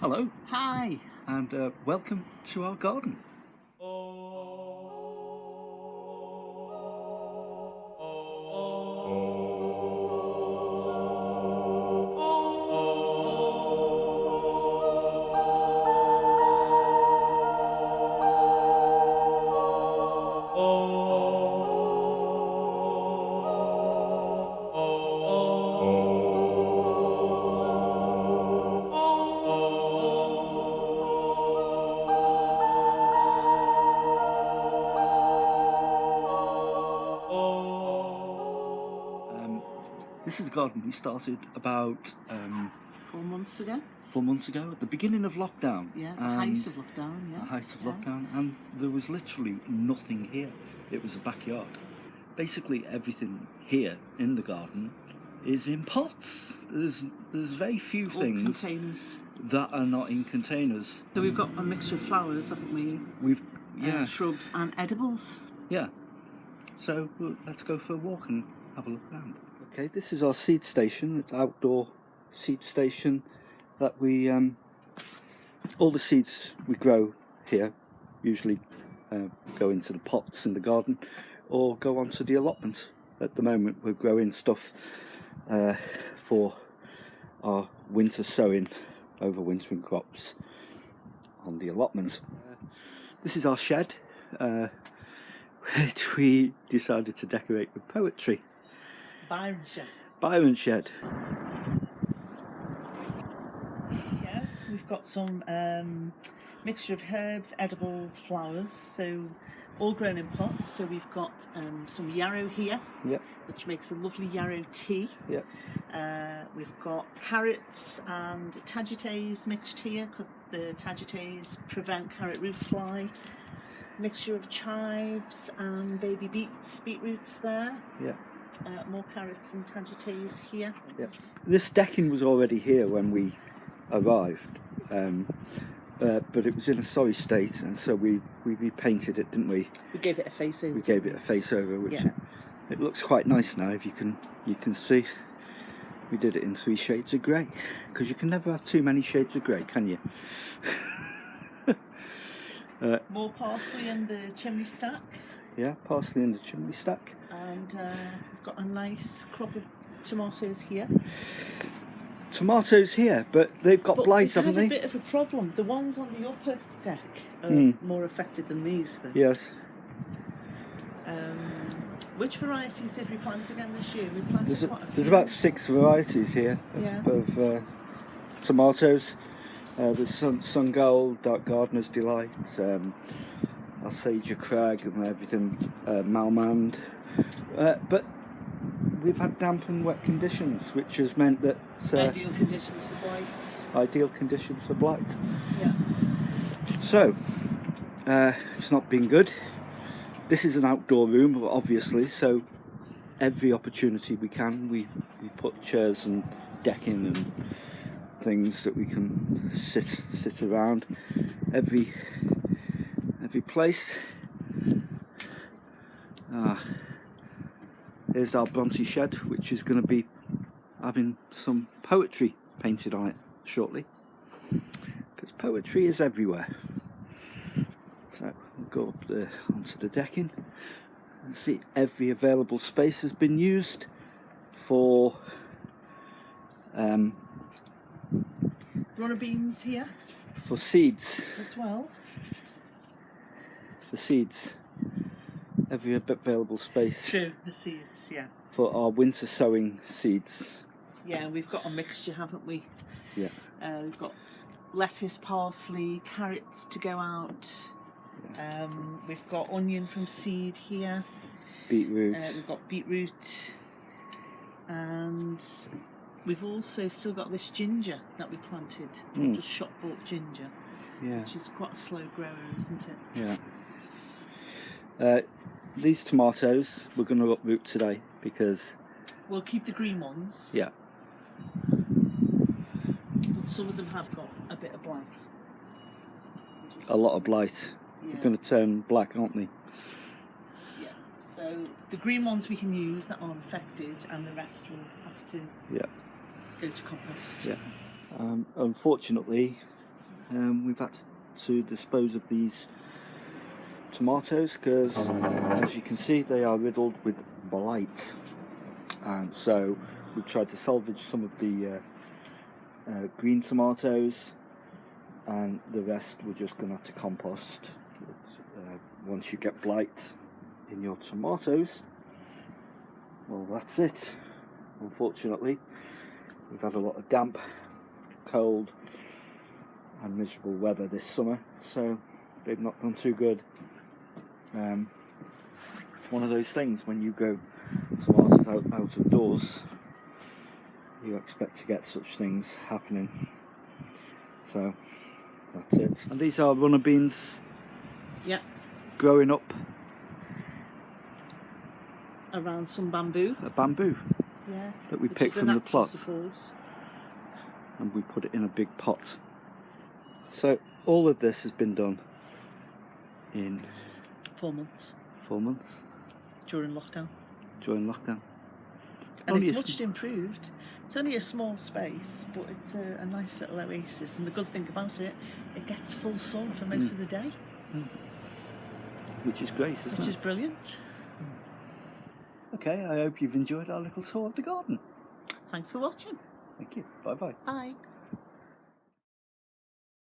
Hello, Hi. and welcome to our garden. This is a garden we started about 4 months ago. 4 months ago, at the beginning of lockdown. Yeah, the height of lockdown. Yeah. The height of lockdown, and there was literally nothing here. It was a backyard. Basically, everything here in the garden is in pots. There's very few things Containers. that are not in containers. So we've got a mixture of flowers, haven't we? Shrubs and edibles. Yeah. So let's go for a walk and have a look around. Okay, this is our seed station. It's outdoor seed station that we all the seeds we grow here usually go into the pots in the garden or go onto the allotment. At the moment we're growing stuff for our winter sowing, overwintering crops on the allotment. This is our shed, which we decided to decorate with poetry. Byron shed. Yeah, we've got some mixture of herbs, edibles, flowers, so all grown in pots. So we've got some yarrow here, which makes a lovely yarrow tea. We've got carrots and tagetes mixed here because the tagetes prevent carrot root fly. Mixture of chives and baby beetroots there. More carrots and tagetes here. Yes. This decking was already here when we arrived, but it was in a sorry state, and so we repainted it, didn't we? We gave it a face over. We gave it a face over, which it looks quite nice now. If you can see, we did it in 3 shades of grey, because you can never have too many shades of grey, can you? More parsley in the chimney stack. Yeah, parsley in the chimney stack. And we've got a nice crop of tomatoes here. Tomatoes here, but they've got blight, haven't they? We've had a bit of a problem. The ones on the upper deck are more affected than these, though. Yes. Which varieties did we plant again this year? We planted quite a few. There's about 6 varieties here of tomatoes. There's Sun Gold, Dark Gardener's Delight, Alsager Crag and everything, Malmand. But we've had damp and wet conditions, which has meant that ideal conditions for blight. Ideal conditions for blight. Yeah. So it's not been good. This is an outdoor room, obviously, so every opportunity we can, we put chairs and decking and things that we can sit around. Every place. Here's our Bronte shed, which is going to be having some poetry painted on it shortly, because poetry is everywhere. So we'll go up there onto the decking and see every available space has been used for runner beans here for seeds as well. For seeds. Every available space. True, the seeds, yeah. For our winter sowing seeds. Yeah, we've got a mixture, haven't we? Yeah. We've got lettuce, parsley, carrots to go out. Yeah. We've got onion from seed here. Beetroot. We've got beetroot. And we've also still got this ginger that we planted. Just shop bought ginger. Yeah. Which is quite a slow grower, isn't it? Yeah. These tomatoes we're going to uproot today because we'll keep the green ones. Yeah. But some of them have got a bit of blight. A lot of blight. Yeah. They're going to turn black, aren't they? Yeah. So the green ones we can use that aren't affected, and the rest will have to go to compost. Yeah. Unfortunately, we've had to dispose of these tomatoes because, as you can see, they are riddled with blight, and so we tried to salvage some of the green tomatoes, and the rest we're just going to have to compost. Once you get blight in your tomatoes, well, that's it. Unfortunately, we've had a lot of damp, cold and miserable weather this summer, so they've not done too good. One of those things, when you grow tomatoes out of doors, you expect to get such things happening. So that's it. And these are runner beans. Yeah. Growing up around some bamboo. A bamboo. Yeah. That we picked from the plot. And we put it in a big pot. So all of this has been done in 4 months. 4 months. During lockdown. And Only it's much improved. It's only a small space, but it's a nice little oasis. And the good thing about it, it gets full sun for most of the day. Which is great, isn't it? Which is brilliant. Okay, I hope you've enjoyed our little tour of the garden. Thanks for watching. Thank you. Bye-bye. Bye.